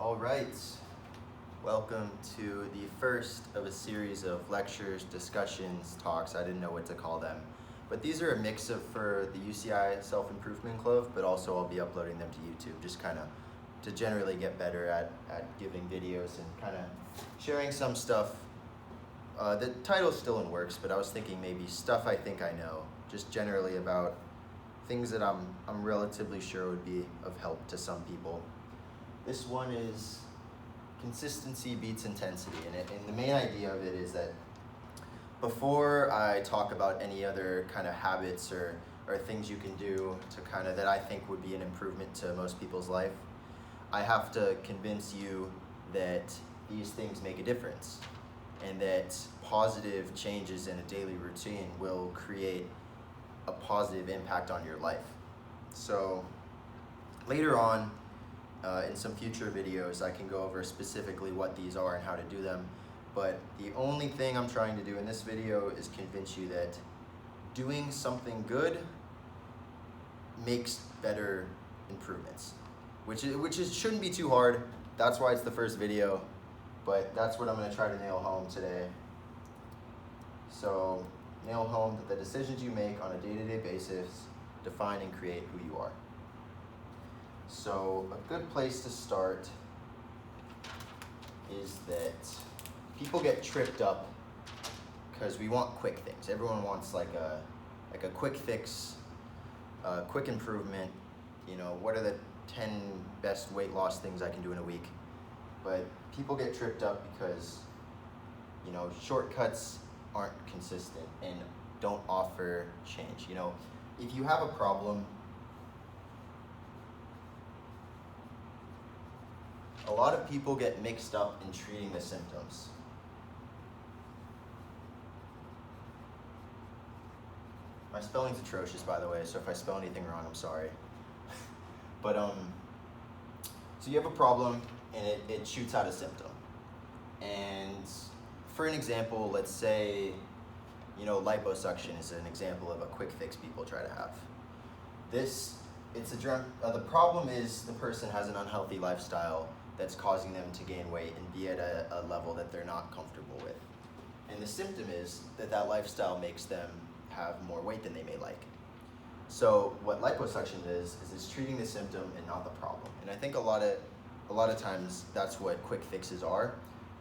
All right, welcome to the first of a series of lectures, discussions, talks. I didn't know what to call them. But these are a mix of for the UCI Self-Improvement Club, but also I'll be uploading them to YouTube, just kind of to generally get better at giving videos and kind of sharing some stuff. The title's still in works, but I was thinking maybe stuff I think I know, just generally about things that I'm relatively sure would be of help to some people. This one is consistency beats intensity, and the main idea of it is that before I talk about any other kind of habits or things you can do to kind of that I think would be an improvement to most people's life, I have to convince you that these things make a difference and that positive changes in a daily routine will create a positive impact on your life. So later on, in some future videos, I can go over specifically what these are and how to do them. But the only thing I'm trying to do in this video is convince you that doing something good makes better improvements, which shouldn't be too hard. That's why it's the first video, but that's what I'm going to try to nail home today. So nail home that the decisions you make on a day-to-day basis define and create who you are. So a good place to start is that people get tripped up because we want quick things. Everyone wants like a quick fix, quick improvement. You know, what are the 10 best weight loss things I can do in a week? But people get tripped up because, you know, shortcuts aren't consistent and don't offer change. You know, if you have a problem, a lot of people get mixed up in treating the symptoms. My spelling's atrocious, by the way, so if I spell anything wrong, I'm sorry. But so you have a problem and it shoots out a symptom. And for an example, let's say, you know, liposuction is an example of a quick fix people try to have. The problem is the person has an unhealthy lifestyle that's causing them to gain weight and be at a level that they're not comfortable with. And the symptom is that lifestyle makes them have more weight than they may like. So what liposuction is it's treating the symptom and not the problem. And I think a lot of times that's what quick fixes are.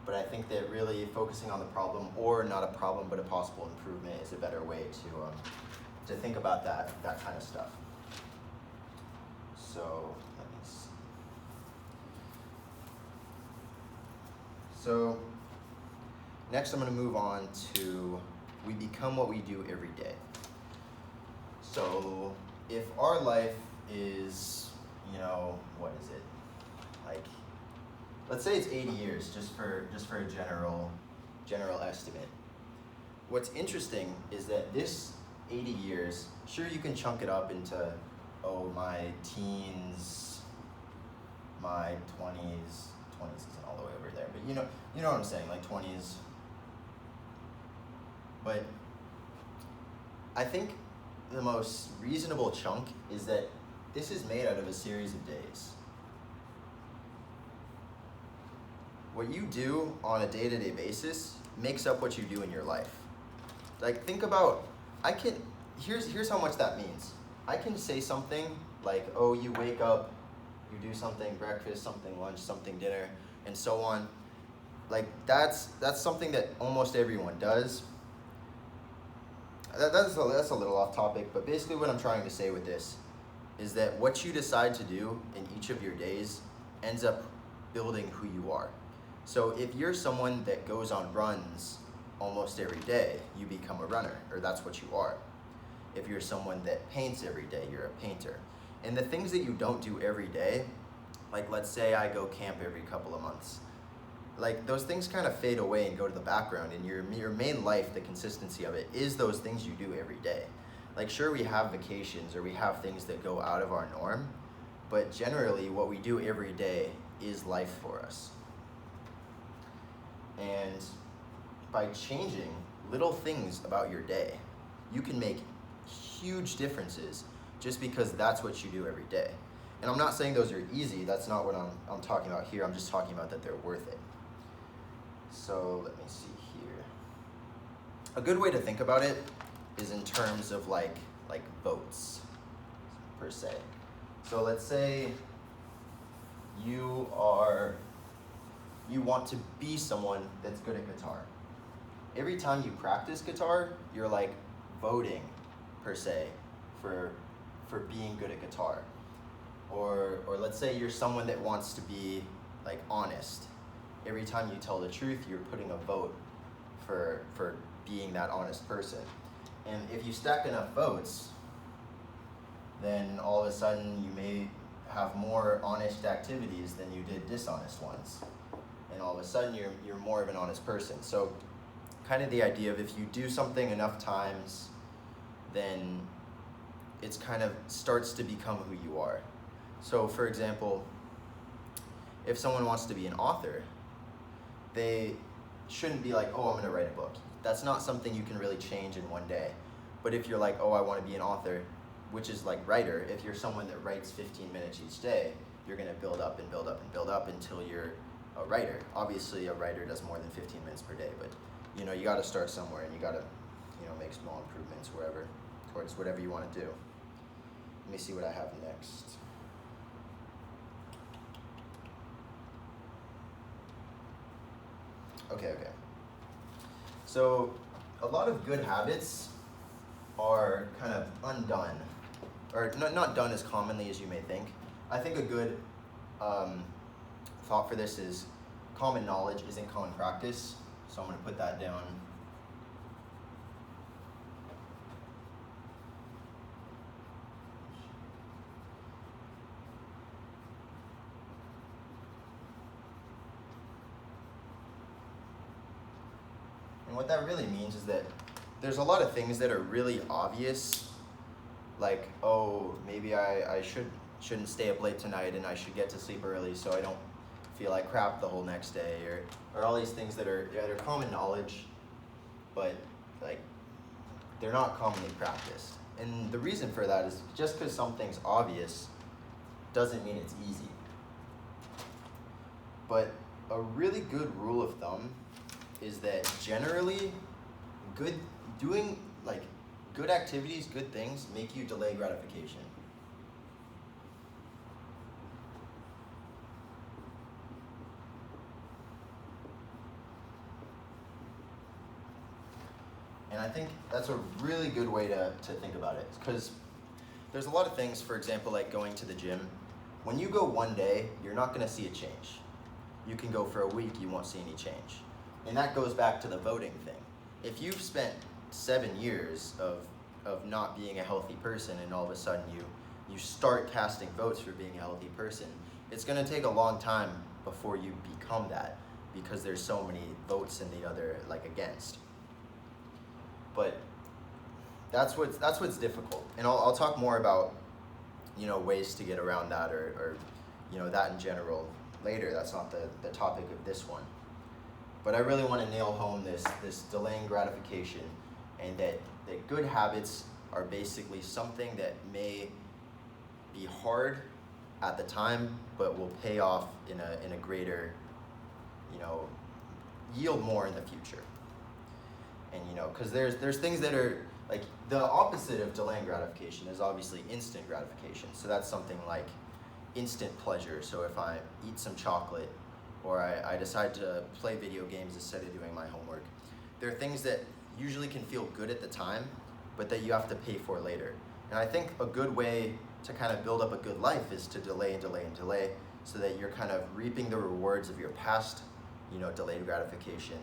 But I think that really focusing on the problem, or not a problem but a possible improvement, is a better way to think about that kind of stuff. So let me see. So next I'm going to move on to we become what we do every day. So if our life is, you know, what is it? Like, let's say it's 80 years, just for a general estimate. What's interesting is that this 80 years, sure, you can chunk it up into, my teens, my 20s isn't all the way over there, but you know what I'm saying, like 20s. But I think the most reasonable chunk is that this is made out of a series of days. What you do on a day-to-day basis makes up what you do in your life. Like, think about, here's how much that means. I can say something like, oh, you wake up, you do something, breakfast, something lunch, something dinner, and so on. Like, that's something that almost everyone does. That's a little off topic, but basically what I'm trying to say with this is that what you decide to do in each of your days ends up building who you are. So if you're someone that goes on runs almost every day, you become a runner, or that's what you are. If you're someone that paints every day, you're a painter. And the things that you don't do every day, like let's say I go camp every couple of months, like those things kind of fade away and go to the background, and your main life, the consistency of it, is those things you do every day. Like, sure, we have vacations or we have things that go out of our norm, but generally what we do every day is life for us. And by changing little things about your day, you can make huge differences just because that's what you do every day. And I'm not saying those are easy, that's not what I'm talking about here, I'm just talking about that they're worth it. So let me see here. A good way to think about it is in terms of like votes, per se. So let's say you want to be someone that's good at guitar. Every time you practice guitar, you're like voting, per se, for being good at guitar. Or let's say you're someone that wants to be like honest. Every time you tell the truth, you're putting a vote for being that honest person. And if you stack enough votes, then all of a sudden you may have more honest activities than you did dishonest ones. And all of a sudden you're more of an honest person. So kind of the idea of if you do something enough times, then it's kind of starts to become who you are. So for example, if someone wants to be an author, they shouldn't be like, oh, I'm gonna write a book. That's not something you can really change in one day. But if you're like, oh, I wanna be an author, which is like writer, if you're someone that writes 15 minutes each day, you're gonna build up and build up and build up until you're a writer. Obviously a writer does more than 15 minutes per day, but you gotta start somewhere and you gotta make small improvements wherever, towards whatever you wanna do. Let me see what I have next. Okay. So a lot of good habits are kind of undone, or not done as commonly as you may think. I think a good thought for this is common knowledge isn't common practice. So I'm going to put that down. And what that really means is that there's a lot of things that are really obvious, like, oh, maybe I shouldn't stay up late tonight and I should get to sleep early so I don't feel like crap the whole next day, or all these things that are they're common knowledge, but like they're not commonly practiced. And the reason for that is just because something's obvious doesn't mean it's easy. But a really good rule of thumb is that generally good activities, good things make you delay gratification. And I think that's a really good way to think about it, because there's a lot of things, for example, like going to the gym. When you go one day, you're not going to see a change. You can go for a week, you won't see any change. And that goes back to the voting thing. If you've spent 7 years of not being a healthy person and all of a sudden you start casting votes for being a healthy person, it's going to take a long time before you become that, because there's so many votes in the other, like, against. But that's what's difficult. And I'll talk more about ways to get around that, or that in general later. That's not the topic of this one. But I really want to nail home this delaying gratification, and that good habits are basically something that may be hard at the time, but will pay off in a greater, yield more in the future. And because there's things that are like the opposite of delaying gratification is obviously instant gratification. So that's something like instant pleasure. So if I eat some chocolate, or I decide to play video games instead of doing my homework, there are things that usually can feel good at the time, but that you have to pay for later. And I think a good way to kind of build up a good life is to delay and delay and delay, so that you're kind of reaping the rewards of your past, delayed gratification.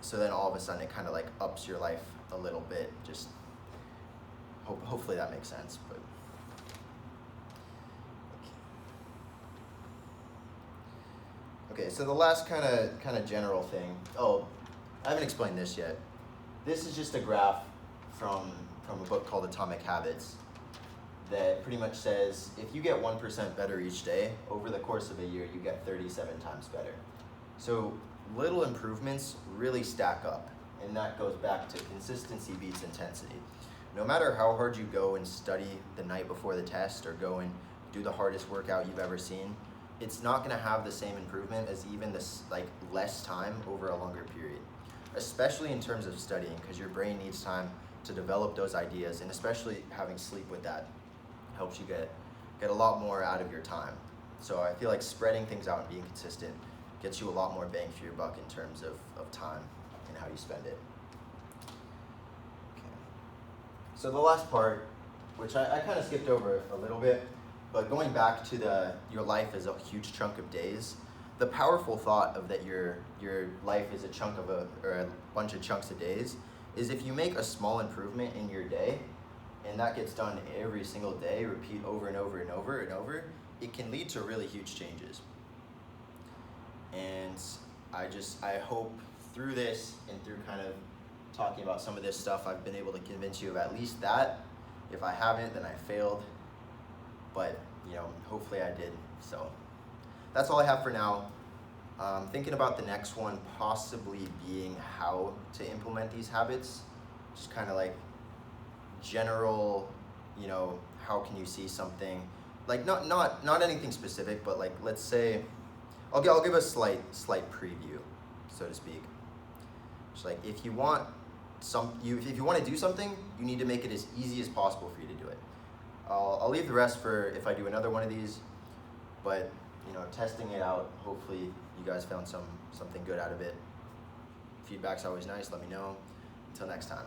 So then all of a sudden it kind of like ups your life a little bit. Just hopefully that makes sense. But okay, so the last kind of general thing. Oh, I haven't explained this yet. This is just a graph from a book called Atomic Habits that pretty much says if you get 1% better each day, over the course of a year, you get 37 times better. So little improvements really stack up, and that goes back to consistency beats intensity. No matter how hard you go and study the night before the test, or go and do the hardest workout you've ever seen, it's not gonna have the same improvement as even this like less time over a longer period, especially in terms of studying, because your brain needs time to develop those ideas, and especially having sleep with that helps you get a lot more out of your time. So I feel like spreading things out and being consistent gets you a lot more bang for your buck in terms of time and how you spend it. Okay. So the last part, which I kind of skipped over a little bit, but going back to your life is a huge chunk of days, the powerful thought of that your life is a chunk of or a bunch of chunks of days is if you make a small improvement in your day, and that gets done every single day, repeat over and over and over and over, it can lead to really huge changes. And I hope through this and through kind of talking about some of this stuff, I've been able to convince you of at least that. If I haven't, then I failed. But, hopefully I did. So that's all I have for now. Thinking about the next one possibly being how to implement these habits, just kind of like general, how can you see something, like not anything specific, but like let's say, I'll give a slight preview, so to speak. Just like if you want if you want to do something, you need to make it as easy as possible for you to do it. I'll leave the rest for if I do another one of these, but testing it out, hopefully you guys found something good out of it. Feedback's always nice, let me know. Until next time.